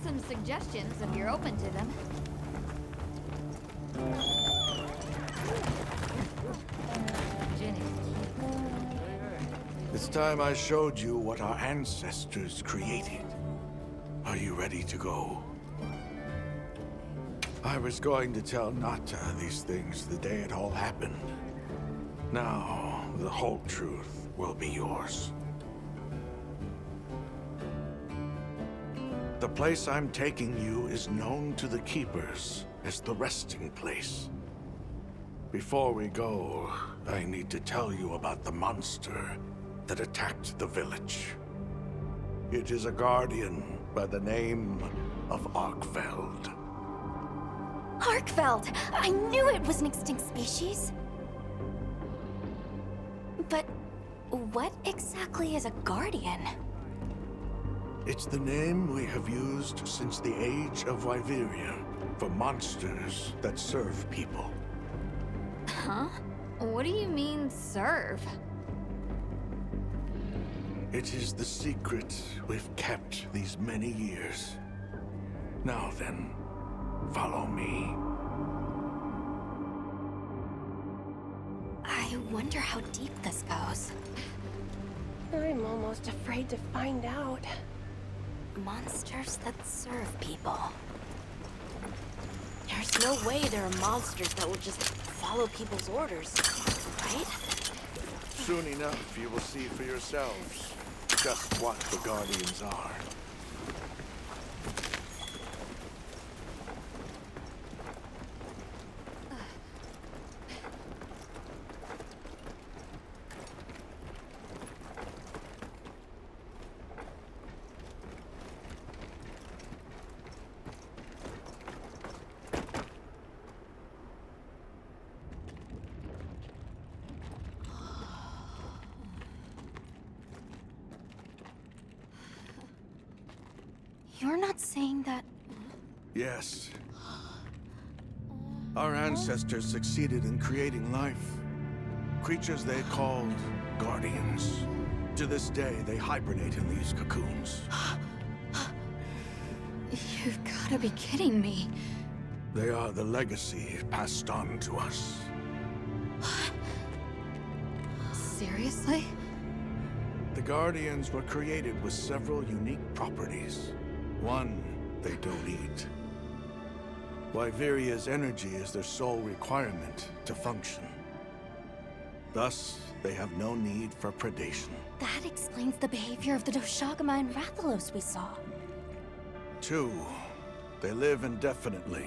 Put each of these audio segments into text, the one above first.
some suggestions if you're open to them. Jenny. It's time I showed you what our ancestors created. Are you ready to go? I was going to tell Nata these things the day it all happened. Now, the whole truth will be yours. The place I'm taking you is known to the Keepers as the resting place. Before we go, I need to tell you about the monster that attacked the village. It is a guardian by the name of Arkfeld. Arkfeld! I knew it was an extinct species! But what exactly is a guardian? It's the name we have used since the age of Wyveria for monsters that serve people. Huh? What do you mean, serve? It is the secret we've kept these many years. Now then, follow me. I wonder how deep this goes. I'm almost afraid to find out. Monsters that serve people. There's no way there are monsters that will just follow people's orders, right? Soon enough, you will see for yourselves just what the Guardians are. You're not saying that... Yes. Our ancestors succeeded in creating life. Creatures they called Guardians. To this day, they hibernate in these cocoons. You've gotta be kidding me. They are the legacy passed on to us. Seriously? The Guardians were created with several unique properties. One, they don't eat. Wyveria's energy is their sole requirement to function. Thus, they have no need for predation. That explains the behavior of the Doshagama and Rathalos we saw. Two, they live indefinitely,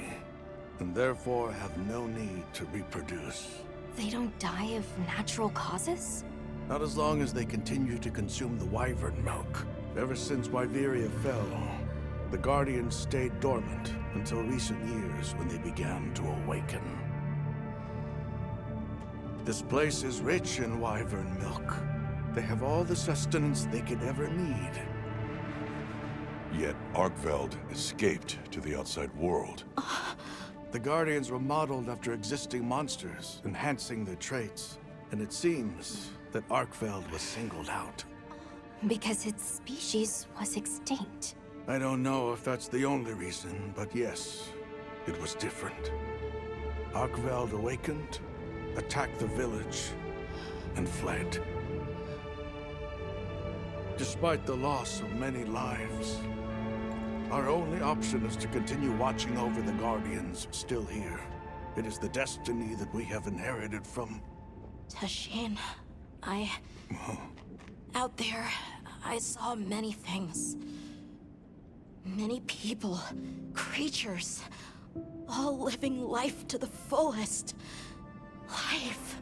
and therefore have no need to reproduce. They don't die of natural causes? Not as long as they continue to consume the wyvern milk. Ever since Wyveria fell, the Guardians stayed dormant until recent years when they began to awaken. This place is rich in wyvern milk. They have all the sustenance they could ever need. Yet Arkfeld escaped to the outside world. The Guardians were modeled after existing monsters, enhancing their traits. And it seems that Arkfeld was singled out. Because its species was extinct. I don't know if that's the only reason, but yes, it was different. Arkfeld awakened, attacked the village, and fled. Despite the loss of many lives, our only option is to continue watching over the Guardians still here. It is the destiny that we have inherited from... Tashin, out there, I saw many things. Many people, creatures, all living life to the fullest. Life.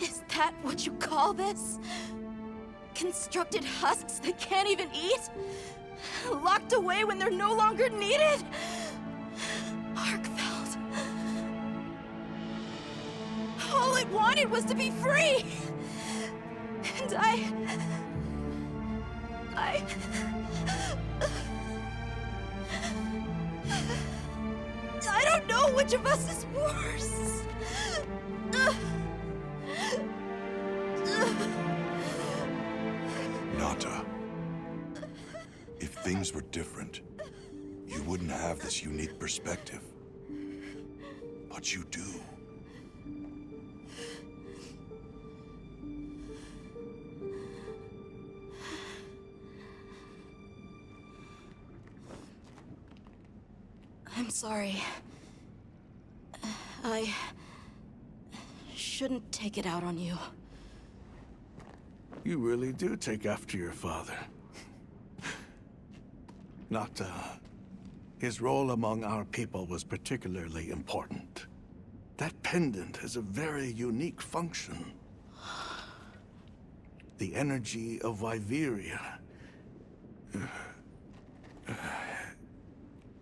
Is that what you call this? Constructed husks they can't even eat? Locked away when they're no longer needed? Arkfeld. All it wanted was to be free! And I don't know which of us is worse. Nata, if things were different, you wouldn't have this unique perspective. But you do. I'm sorry. I shouldn't take it out on you. You really do take after your father. Not, his role among our people was particularly important. That pendant has a very unique function. The energy of Viveria.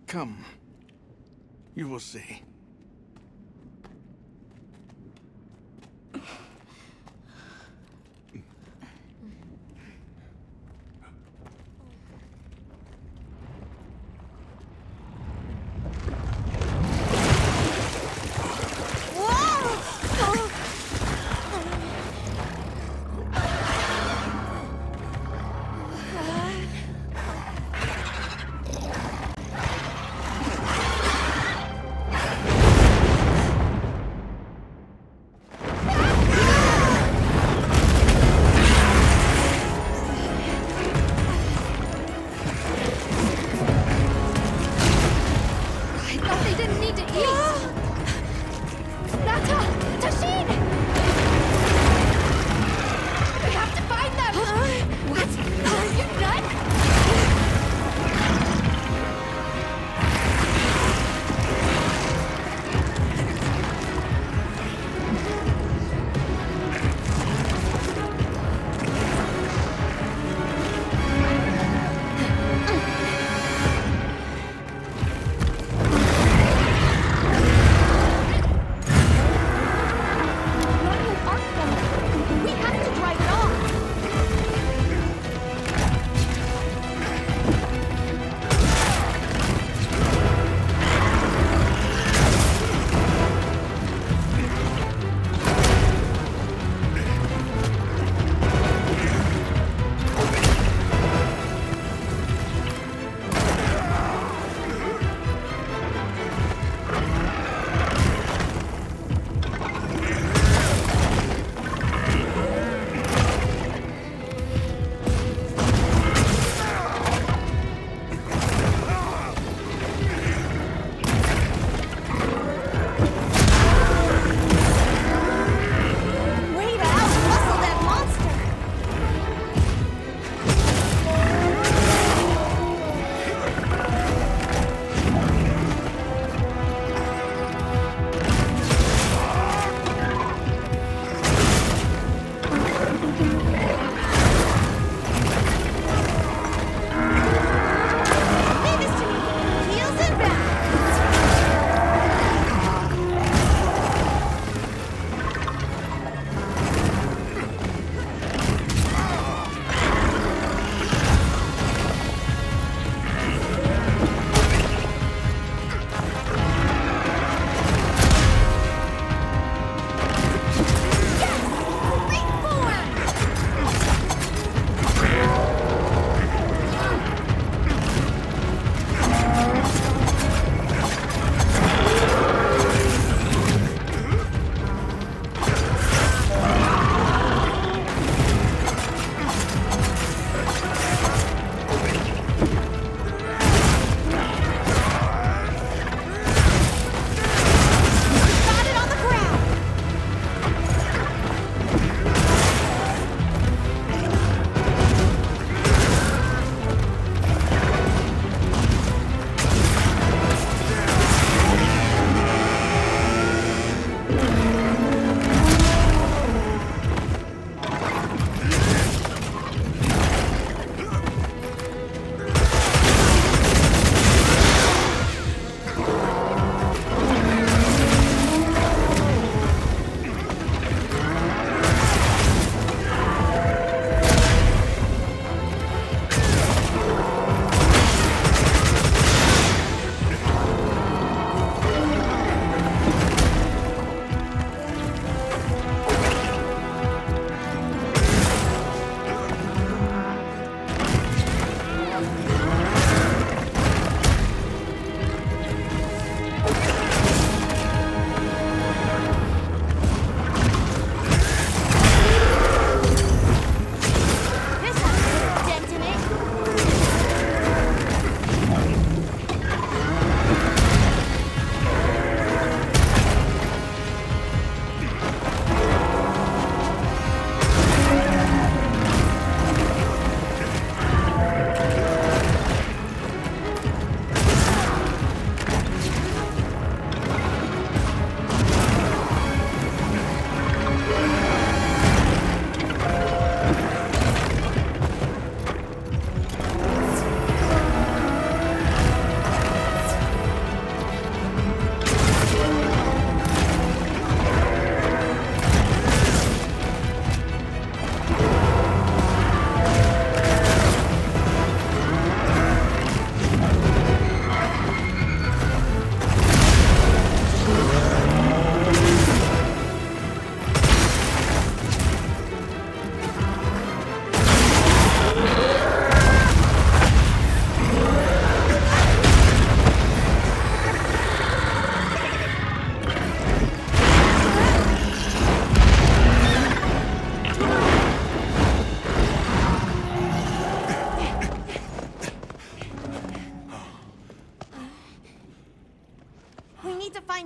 Come. You will see.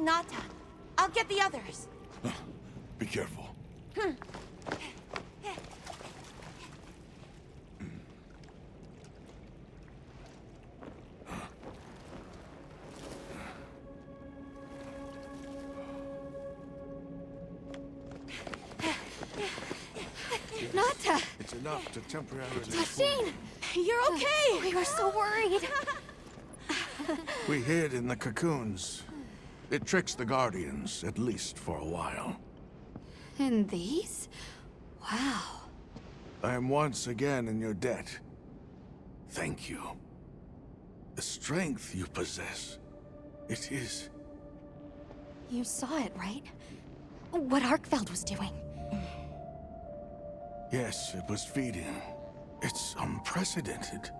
find Nata. I'll get the others. Be careful. Nata! It's enough to temporarily... Tasheen! You're okay! We were so worried. We hid in the cocoons. It tricks the Guardians, at least for a while. In these? Wow. I am once again in your debt. Thank you. The strength you possess, it is... You saw it, right? What Arkfeld was doing. Yes, it was feeding. It's unprecedented.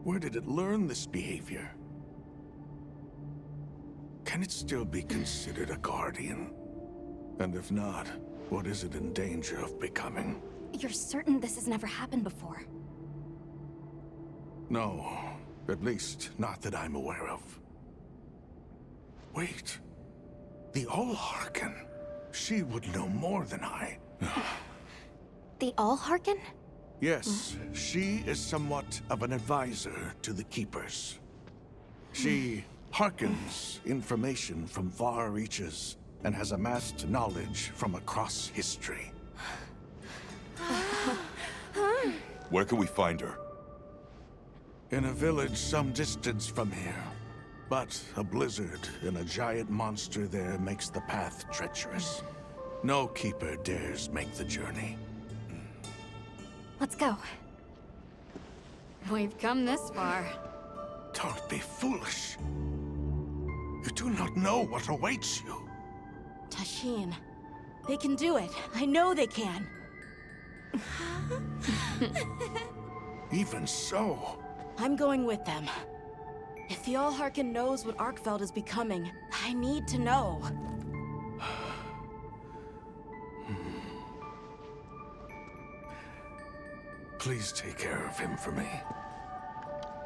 Where did it learn this behavior? Can it still be considered a Guardian? And if not, what is it in danger of becoming? You're certain this has never happened before? No, at least not that I'm aware of. Wait, the All-Harken. She would know more than I. The All-Harken? Yes, she is somewhat of an advisor to the Keepers. She hearkens information from far reaches and has amassed knowledge from across history. Where can we find her? In a village some distance from here. But a blizzard and a giant monster there makes the path treacherous. No Keeper dares make the journey. Let's go. We've come this far. Don't be foolish. You do not know what awaits you. Tasheen, they can do it. I know they can. Even so, I'm going with them. If the All-Harken knows what Arkfeld is becoming, I need to know. please take care of him for me.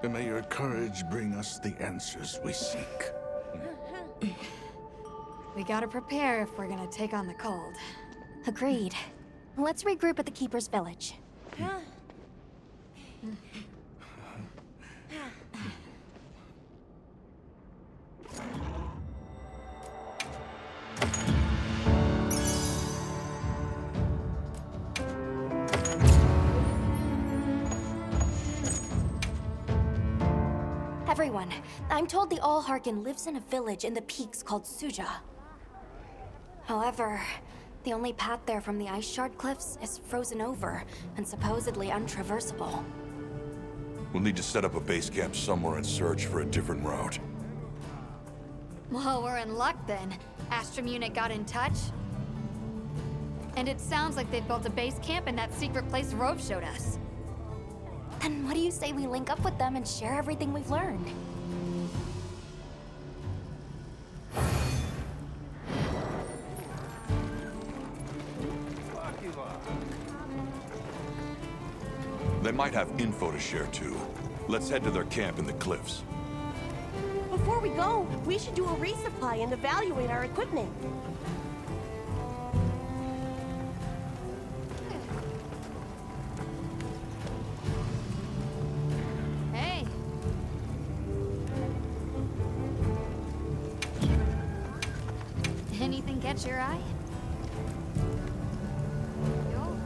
And may your courage bring us the answers we seek. We gotta prepare if we're gonna take on the cold. Agreed. Let's regroup at the Keeper's Village. Everyone, I'm told the All-Harken lives in a village in the peaks called Suja. However, the only path there from the Ice Shard Cliffs is frozen over and supposedly untraversable. We'll need to set up a base camp somewhere and search for a different route. Well, we're in luck then. Astrum unit got in touch. And it sounds like they've built a base camp in that secret place Rove showed us. Then what do you say we link up with them and share everything we've learned? They might have info to share too. Let's head to their camp in the cliffs. Before we go, we should do a resupply and evaluate our equipment. Hey. Anything catch your eye? Yo.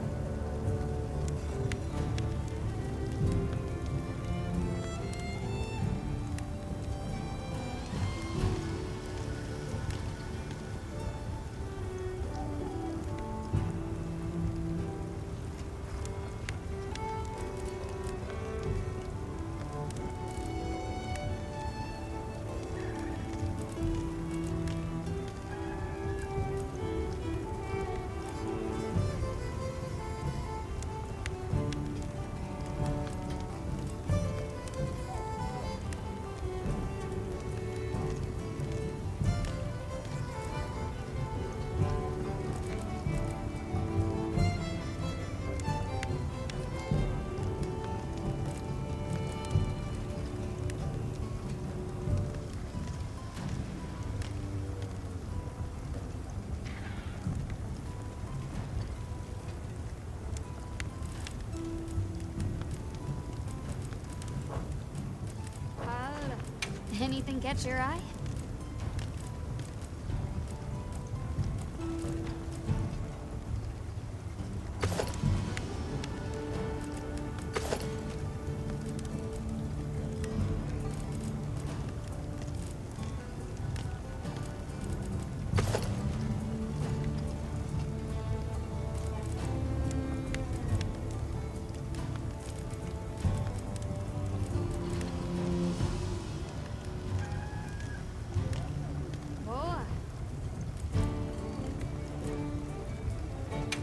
Anything catch your eye?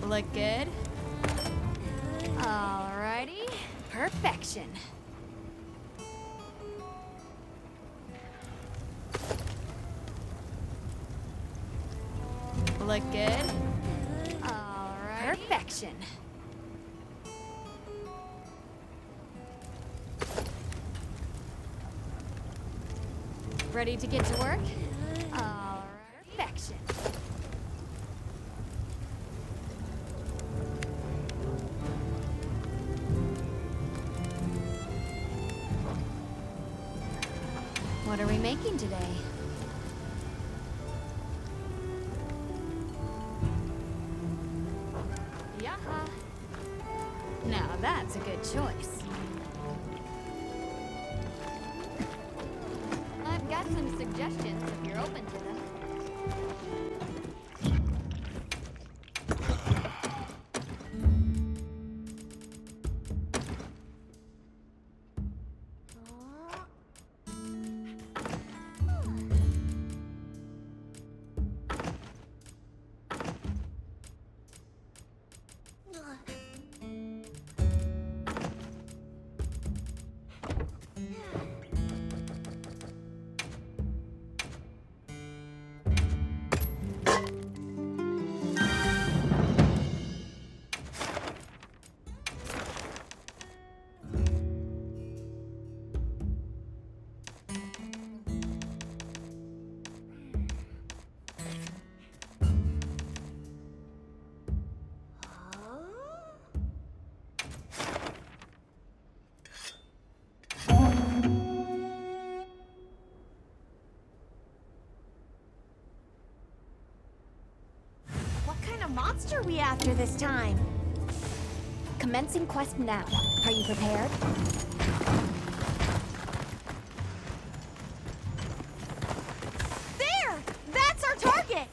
Look good? Alrighty. Perfection. Look good? Alrighty. Perfection. Ready to get to work? Alright. Perfection. What are we making today? Yaha! Now that's a good choice. I've got some suggestions if you're open to them. What kind of monster are we after this time? Commencing quest now. Are you prepared? There! That's our target!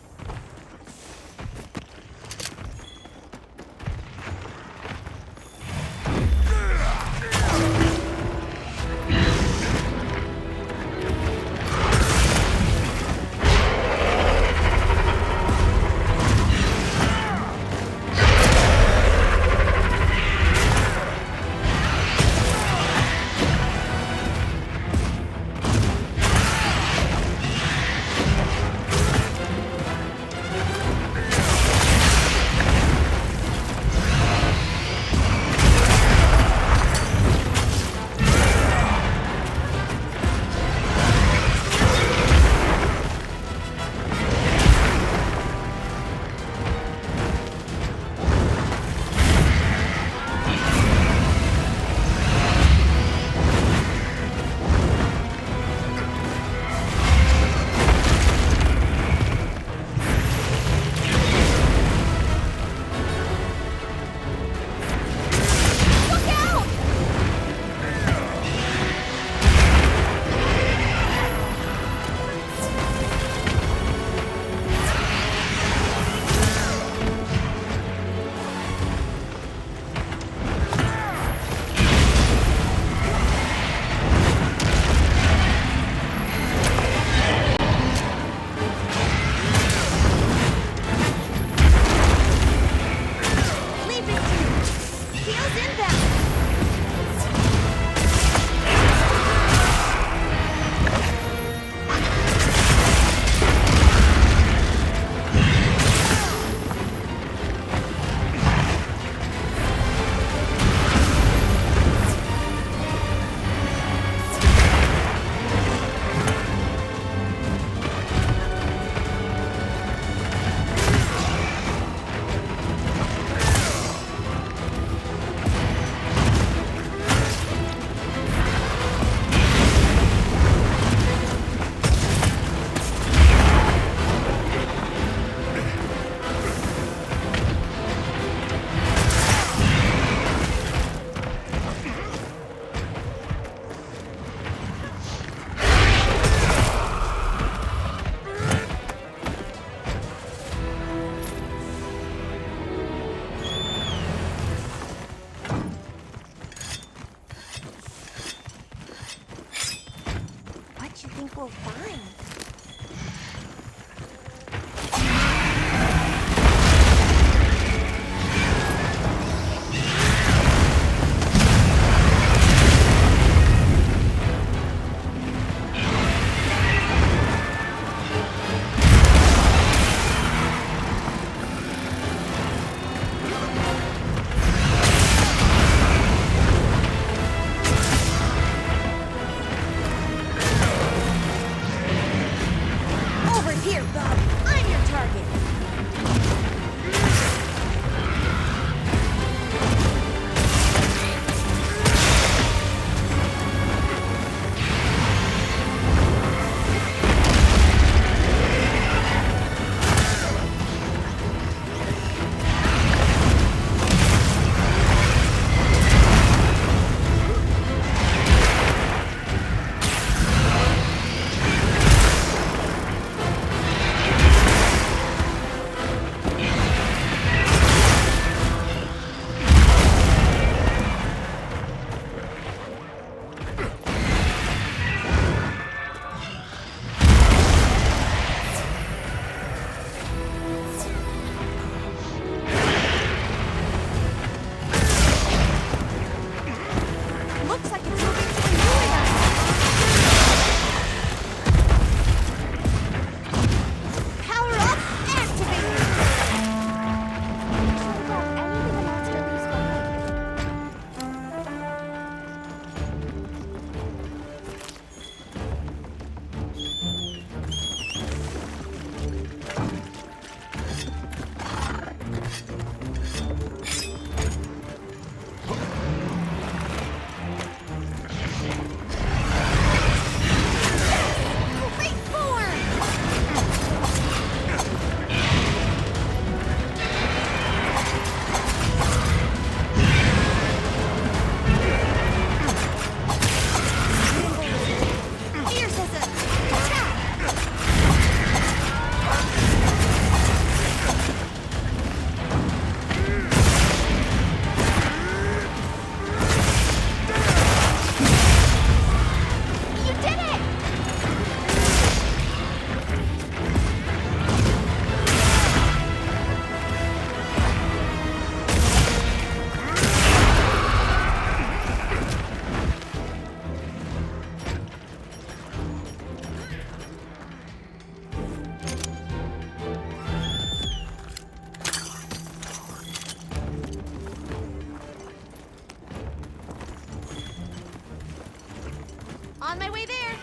On my way there.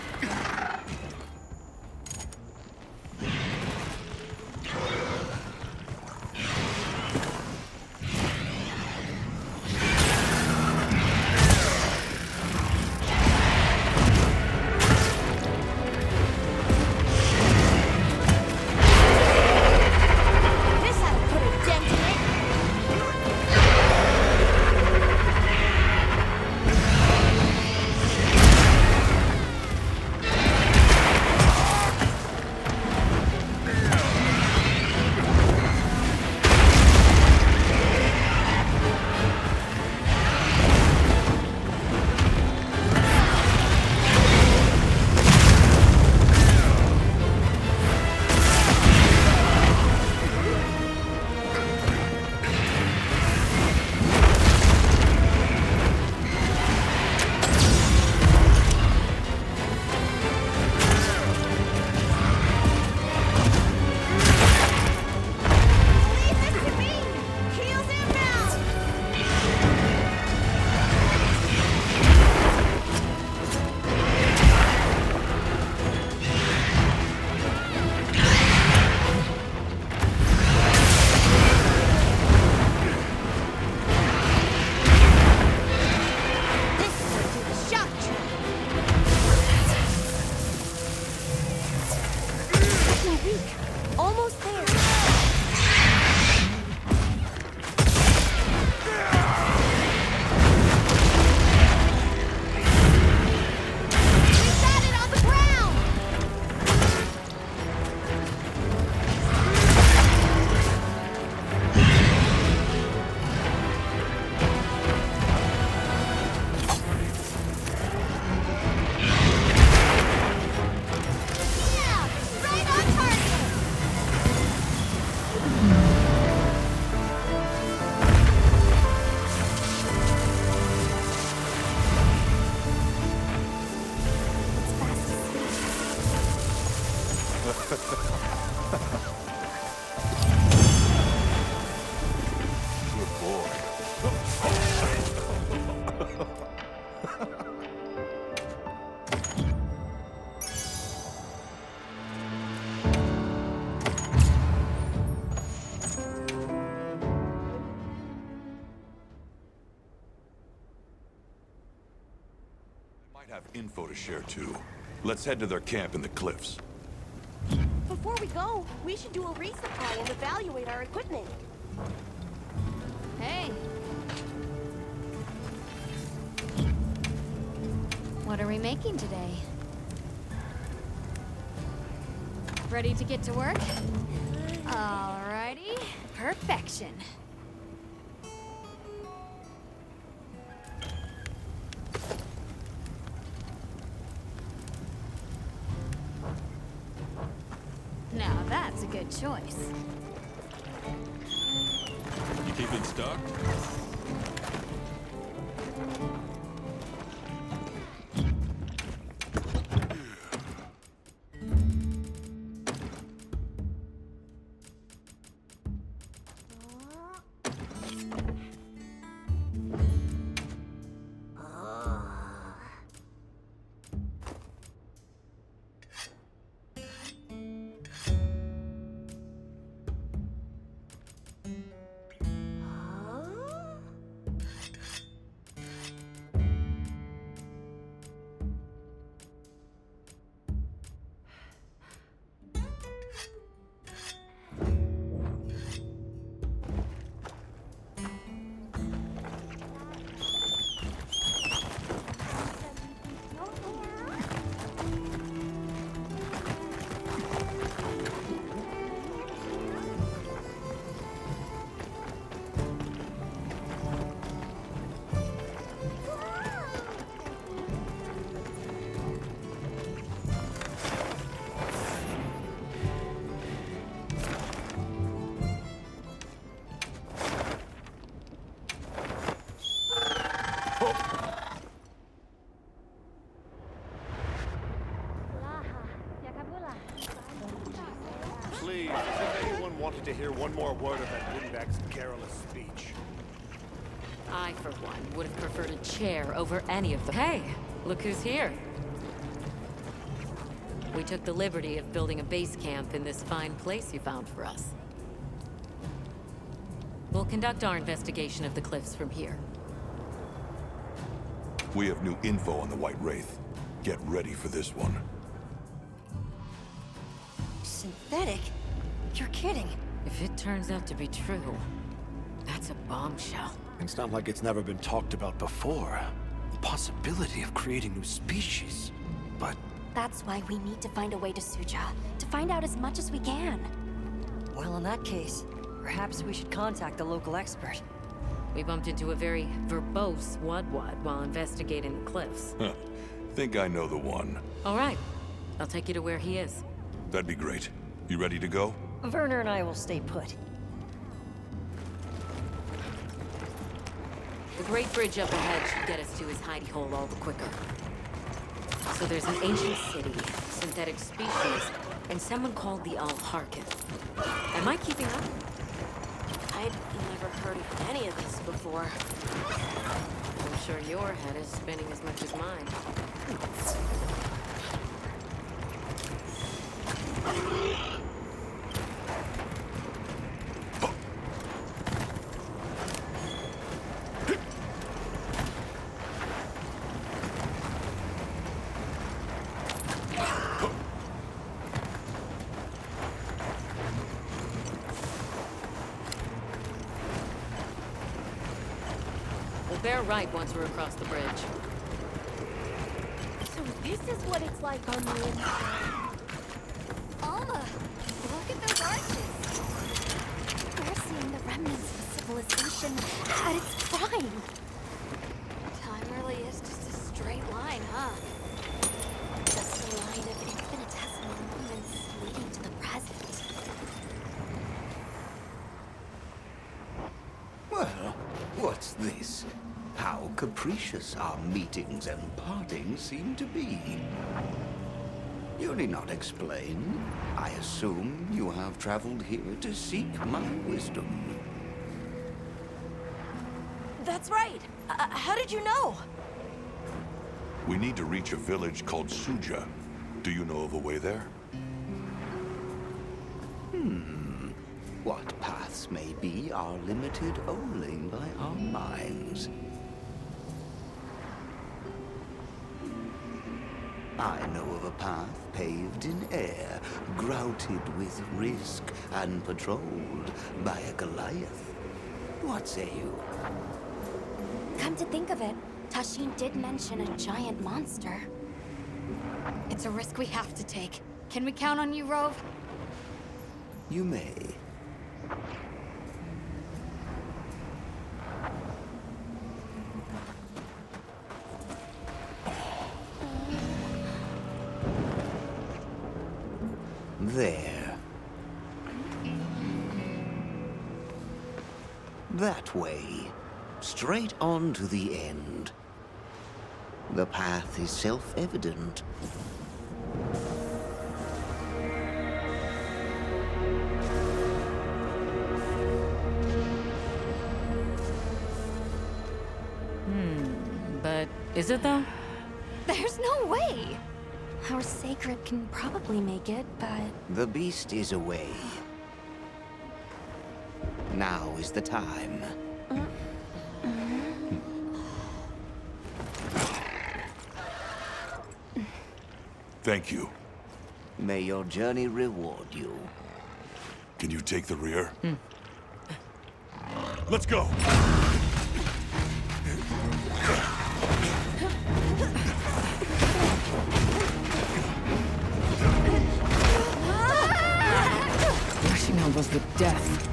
This ought to put a dent in it. Leave this to me! Heels inbound! This will do the shock trick. Looking weak. Almost there. We got it on the ground! Yeah, right on target. It's fast asleep. Good boy. Might have info to share too. Let's head to their camp in the cliffs. Before we go, we should do a resupply and evaluate our equipment. Hey. What are we making today? Ready to get to work? Alrighty. Perfection. Now that's a good choice. You keeping stocked? Please, has anyone wanted to hear one more word of that windbag's garrulous speech? I, for one, would have preferred a chair over any of them. Hey, look who's here. We took the liberty of building a base camp in this fine place you found for us. We'll conduct our investigation of the cliffs from here. We have new info on the White Wraith. Get ready for this one. Synthetic? You're kidding. If it turns out to be true, that's a bombshell. It's not like it's never been talked about before. The possibility of creating new species. But That's why we need to find a way to Suja, to find out as much as we can. Well, in that case, perhaps we should contact the local expert. We bumped into a very verbose Wadwad while investigating the cliffs. Huh. Think I know the one. All right. I'll take you to where he is. That'd be great. You ready to go? Werner and I will stay put. The Great Bridge up ahead should get us to his hidey hole all the quicker. So there's an ancient city, synthetic species, and someone called the Al-Harkith. Am I keeping up? I'd never heard of any of this before. I'm sure your head is spinning as much as mine. We'll bear right once we're across the bridge. So this is what it's like on the inside. Alma, look at those arches. We're seeing the remnants of civilization at its prime. Time really is just a straight line, huh? Just a line of infinitesimal moments leading to the present. Well, what's this? How capricious our meetings and partings seem to be. You need not explain. I assume you have traveled here to seek my wisdom. That's right. How did you know? We need to reach a village called Suja. Do you know of a way there? What paths may be are limited only by our minds. I know of a path paved in air, grouted with risk, and patrolled by a Goliath. What say you? Come to think of it, Tashin did mention a giant monster. It's a risk we have to take. Can we count on you, Rove? You may. There. That way. Straight on to the end. The path is self-evident. But is it though? There's no way! Our sacred can probably make it, but The beast is away. Now is the time. Thank you. May your journey reward you. Can you take the rear? Let's go! Rushing elbows with death.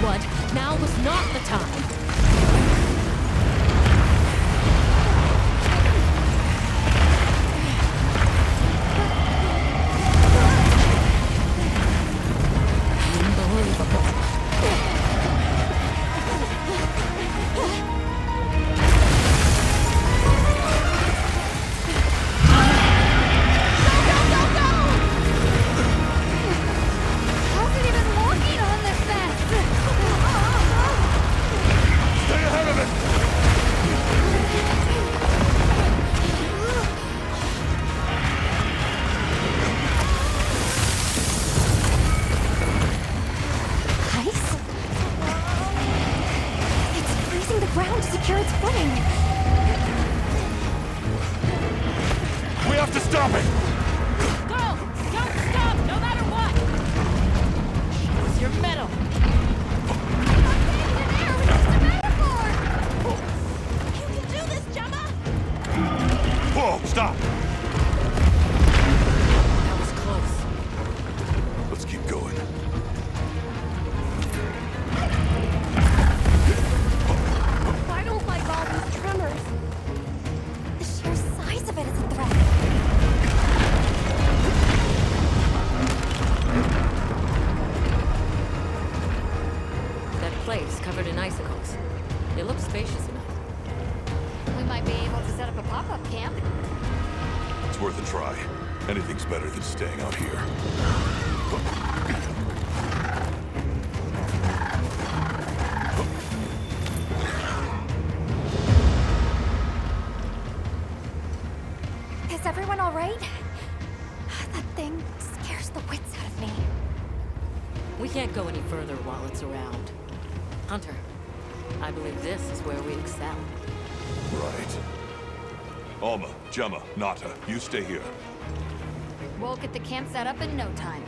What? Now was not the time. Unbelievable. Stop it! Go! Don't stop, no matter what! It's your medal. You can do this, Gemma! Whoa, stop! That was close. Let's keep going. I don't like all these tremors. The sheer size of it is a threat. That place covered in icicles. It looks spacious enough. We might be able to set up a pop-up camp. It's worth a try. Anything's better than staying out here. Is everyone all right? That thing scares the wits out of me. We can't go any further while it's around. Hunter, I believe this is where we excel. Right. Alma, Gemma, Nata, you stay here. We'll get the camp set up in no time.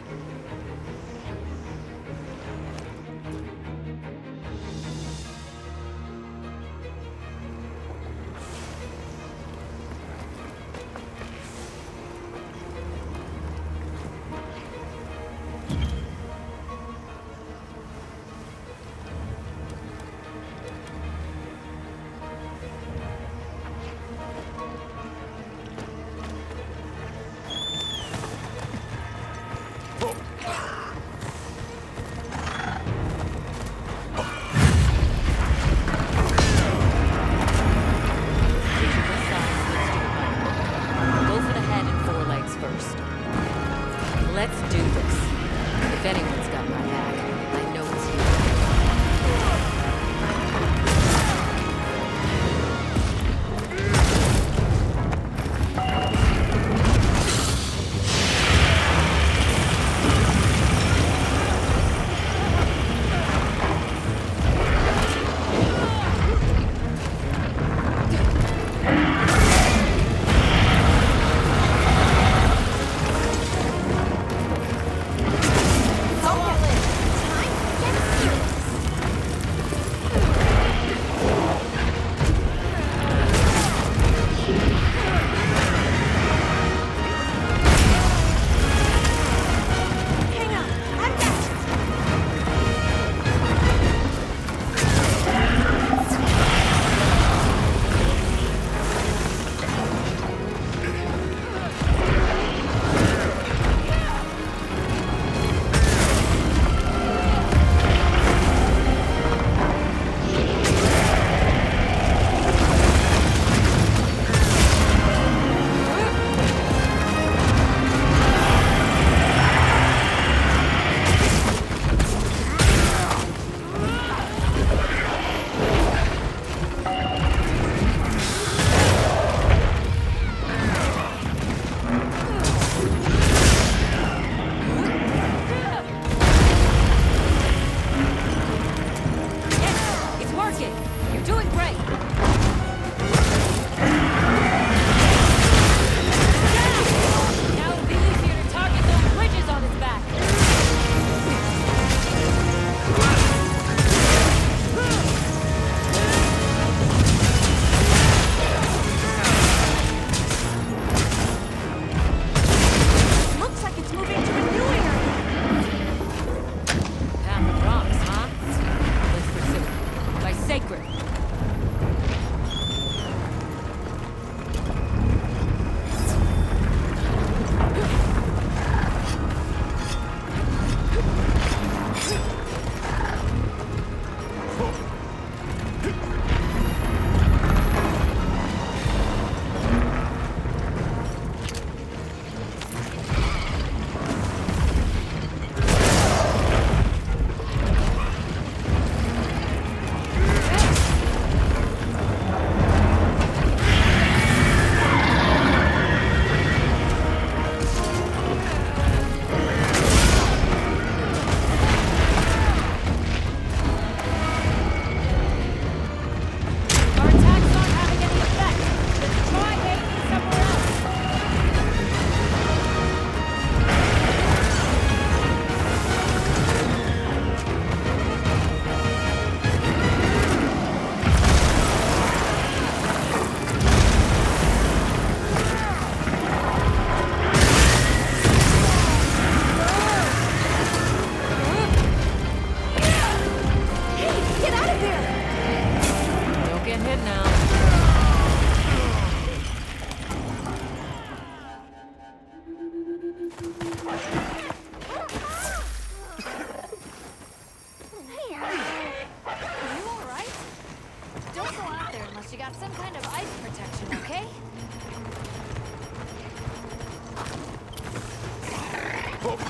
Can't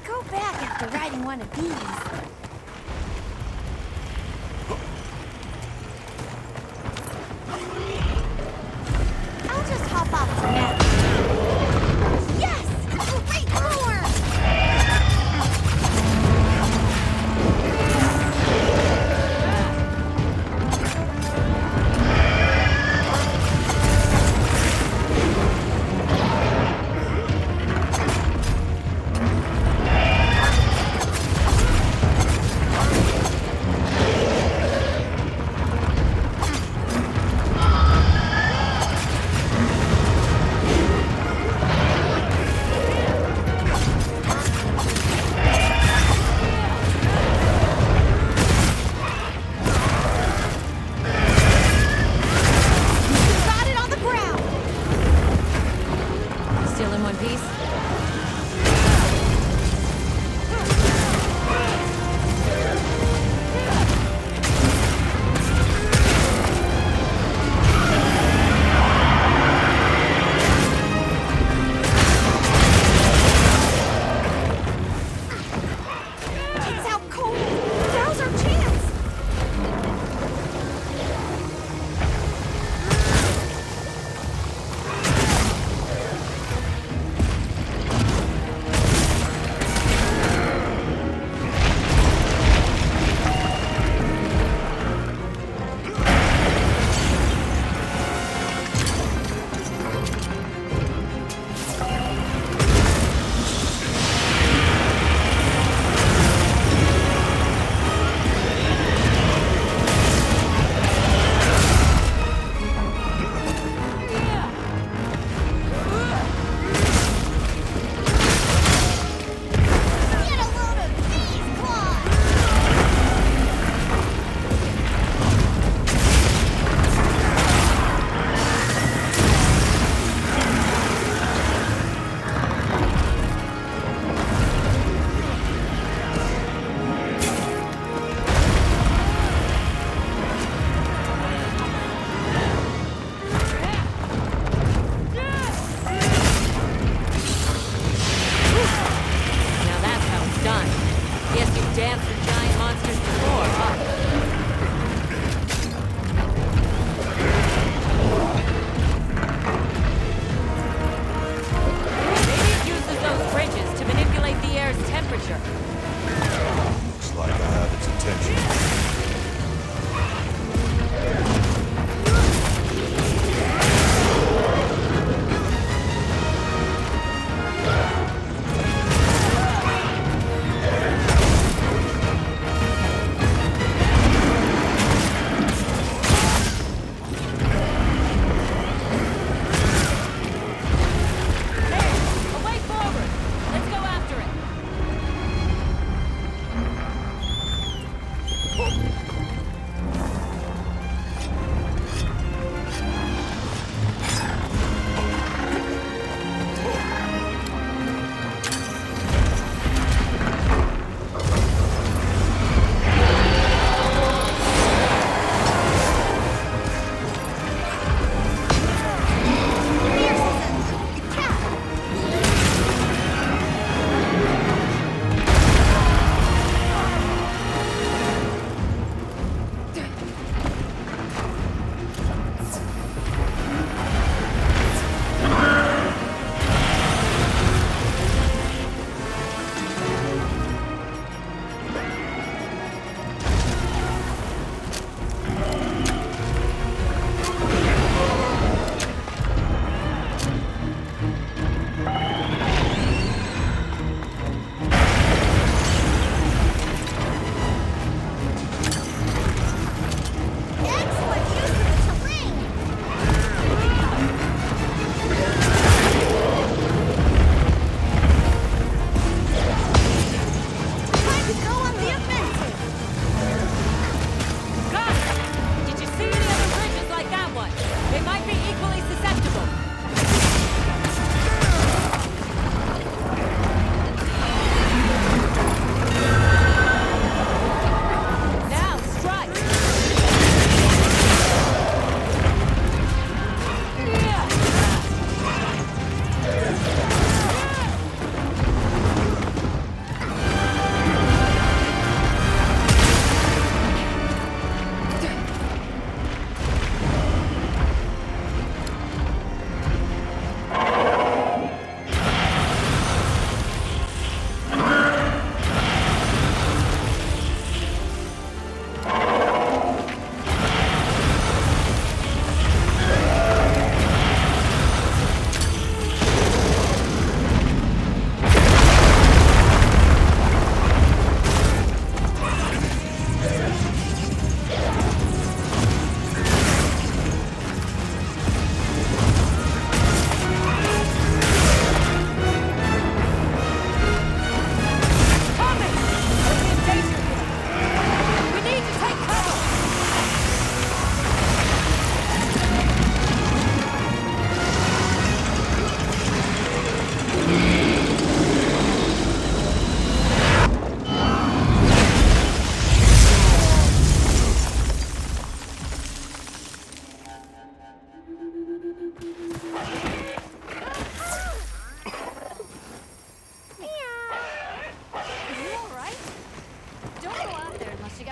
go back after riding one of these. I'll just hop off the map. Yes! Great form! Got it on the ground! Still in one piece? It's out cold! Now's our chance! Get a load of these claws! Now that's how it's done. Guess you've danced with giant monsters before, huh? Maybe it uses those bridges to manipulate the air's temperature. Looks like I have its attention. Hey, away forward! Let's go after it!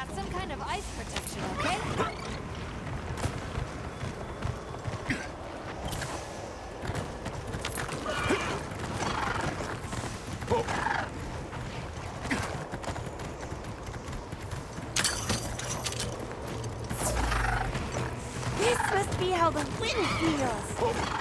got some kind of ice protection, okay? This must be how the wind feels.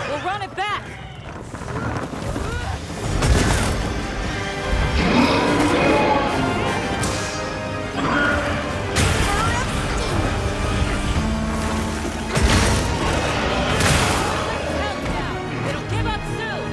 We'll run it back! Countdown! It'll give up soon!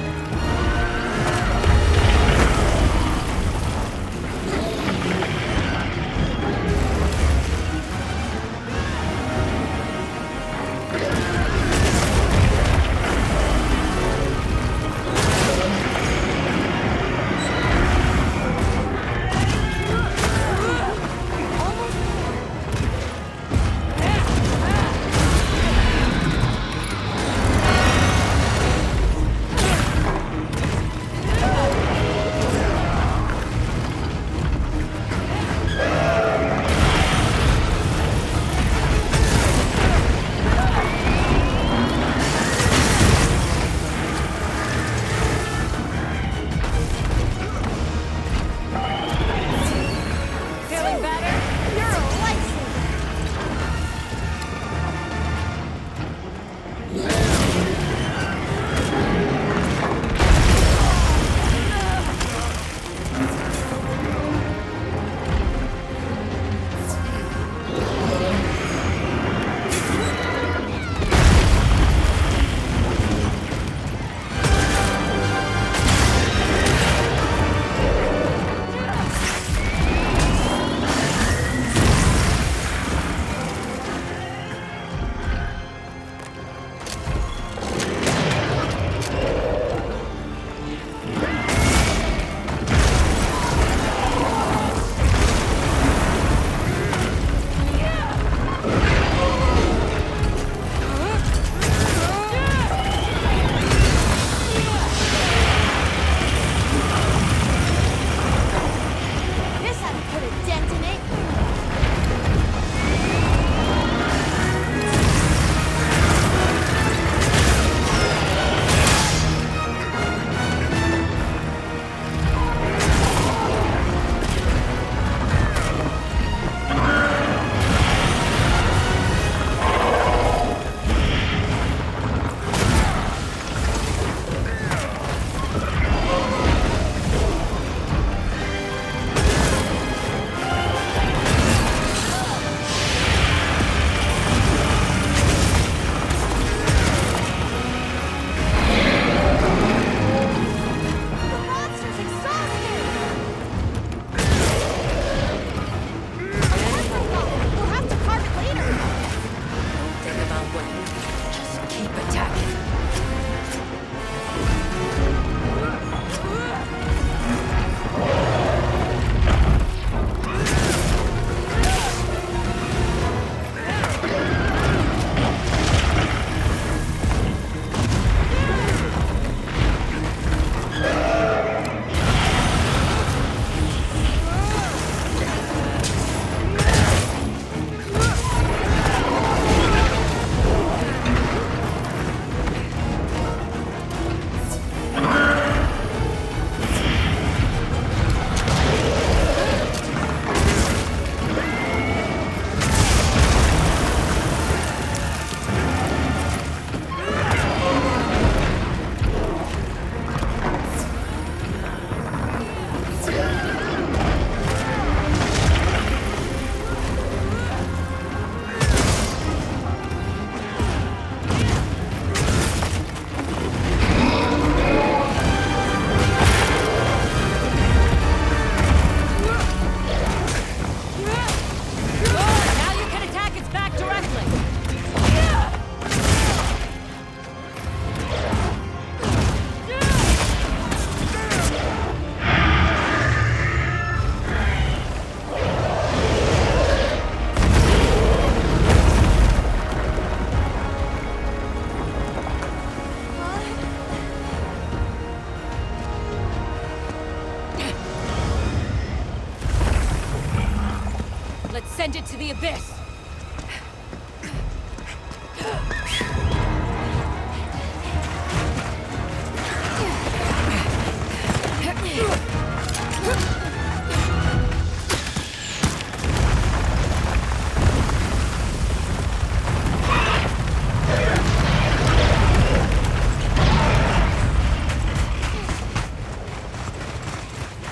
Let's send it to the abyss!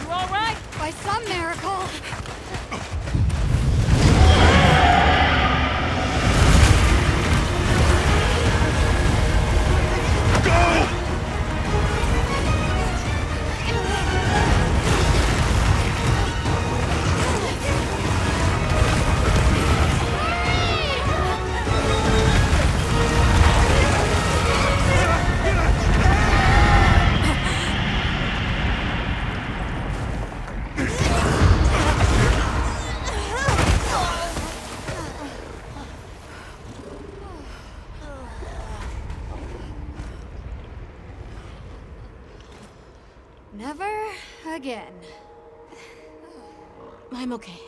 You all right? By some miracle. Never again. I'm okay.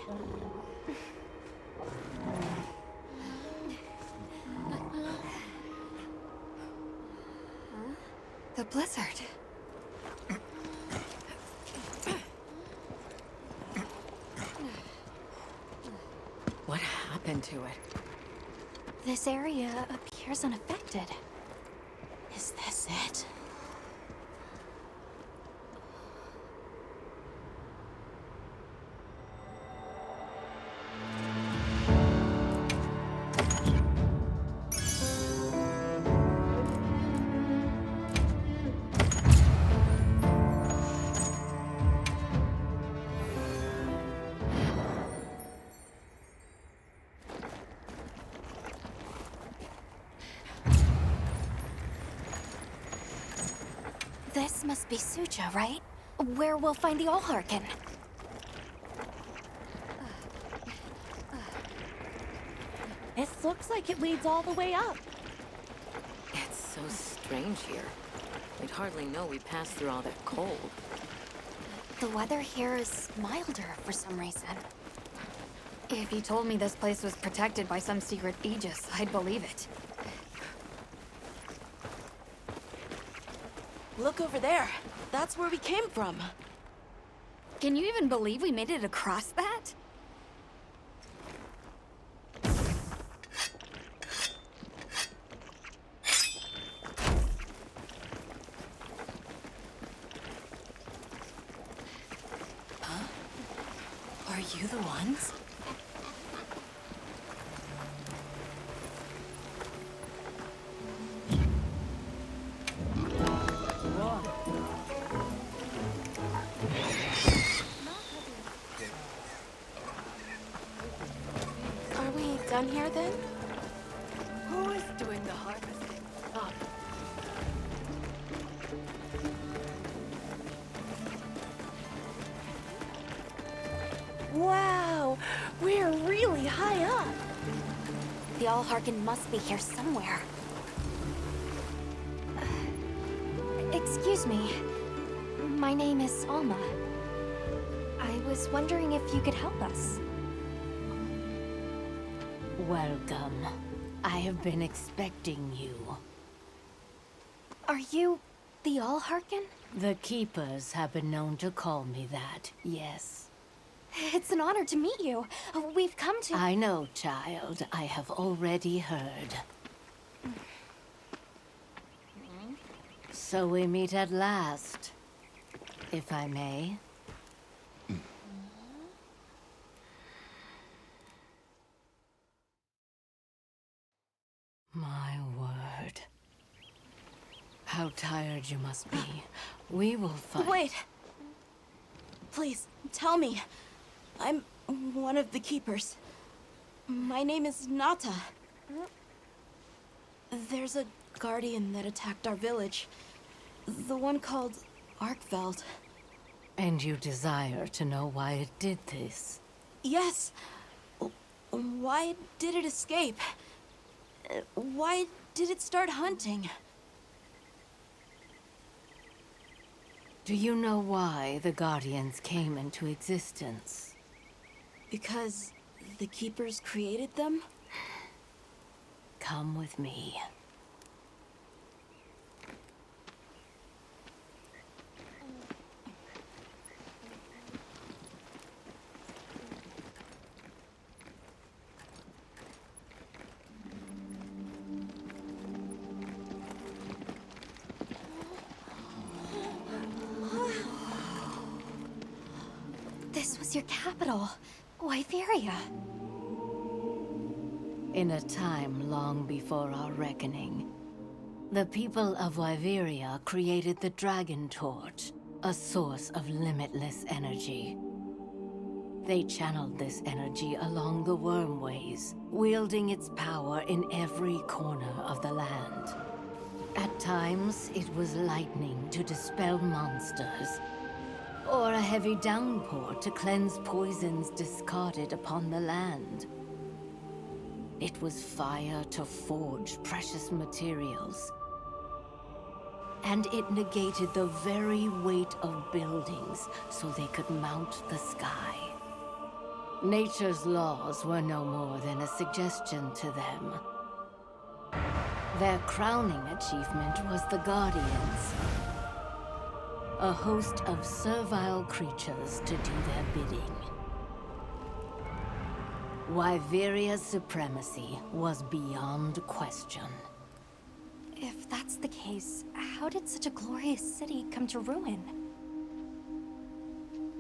The blizzard. What happened to it? This area appears unaffected. Is this it? This must be Suja, right? Where we'll find the Allharkin. It looks like it leads all the way up. It's so strange here. We'd hardly know we passed through all that cold. The weather here is milder for some reason. If you told me this place was protected by some secret aegis, I'd believe it. Look over there. That's where we came from. Can you even believe we made it across that? Are you the ones? Are we done here then? Who is doing the harvesting? Oh. Wow, we're really high up. The Allharkin must be here somewhere. Excuse me. My name is Alma. I was wondering if you could help us. Welcome. I have been expecting you. Are you the Allharkin? The Keepers have been known to call me that, yes. It's an honor to meet you. We've come to... I know, child. I have already heard. So we meet at last, if I may. My word. How tired you must be. We will fight. Wait. Please, tell me. I'm one of the Keepers. My name is Nata. There's a guardian that attacked our village. The one called Arkveld. And you desire to know why it did this? Yes. Why did it escape? Why did it start hunting? Do you know why the Guardians came into existence? Because the Keepers created them? Come with me. This was your capital, Wyveria. In a time long before our reckoning, the people of Wyveria created the Dragon Torch, a source of limitless energy. They channeled this energy along the wormways, wielding its power in every corner of the land. At times, it was lightning to dispel monsters, or a heavy downpour to cleanse poisons discarded upon the land. It was fire to forge precious materials. And it negated the very weight of buildings so they could mount the sky. Nature's laws were no more than a suggestion to them. Their crowning achievement was the Guardians, a host of servile creatures to do their bidding. Wyveria's supremacy was beyond question. If that's the case, how did such a glorious city come to ruin?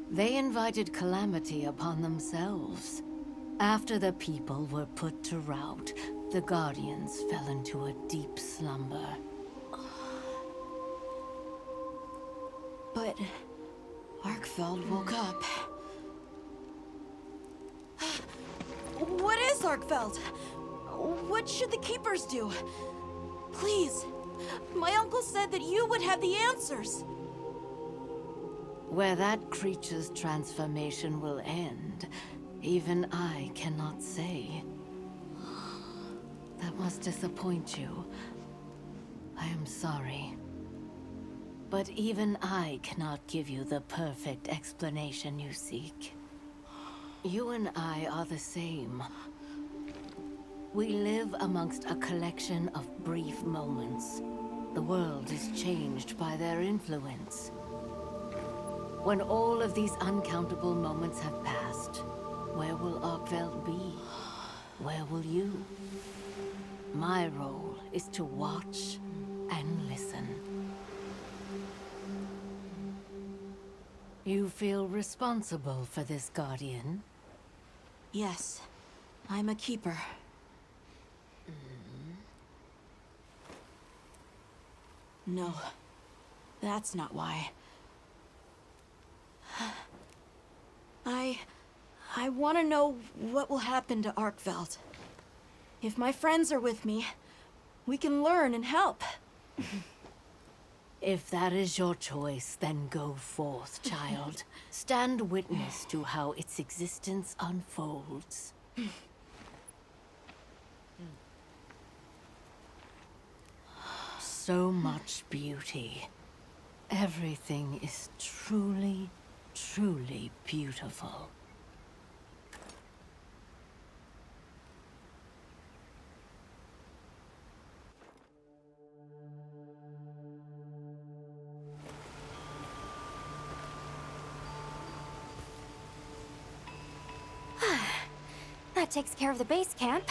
They invited calamity upon themselves. After the people were put to rout, the Guardians fell into a deep slumber. But Arkfeld woke up. What is Arkfeld? What should the Keepers do? Please, my uncle said that you would have the answers. Where that creature's transformation will end, even I cannot say. That must disappoint you. I am sorry. But even I cannot give you the perfect explanation you seek. You and I are the same. We live amongst a collection of brief moments. The world is changed by their influence. When all of these uncountable moments have passed, where will Arkveld be? Where will you? My role is to watch and listen. You feel responsible for this Guardian? Yes, I'm a Keeper. No, that's not why. I want to know what will happen to Arkveld. If my friends are with me, we can learn and help. If that is your choice, then go forth, child. Stand witness to how its existence unfolds. So much beauty. Everything is truly, truly beautiful. That takes care of the base camp.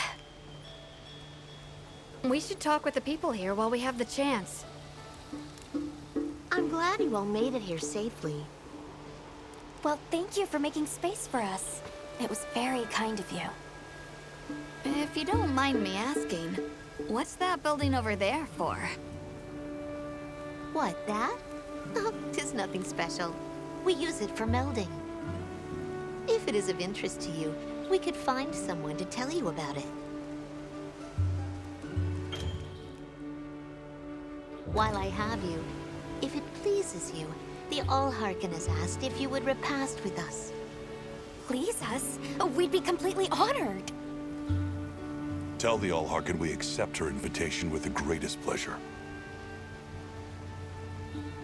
We should talk with the people here while we have the chance. I'm glad you all made it here safely. Well, thank you for making space for us. It was very kind of you. If you don't mind me asking, what's that building over there for? What, that? Oh, 'tis nothing special. We use it for melding. If it is of interest to you, we could find someone to tell you about it. While I have you, if it pleases you, the Allharken has asked if you would repast with us. Please us? We'd be completely honored. Tell the Allharken we accept her invitation with the greatest pleasure.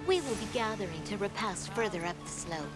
We will be gathering to repast further up the slope.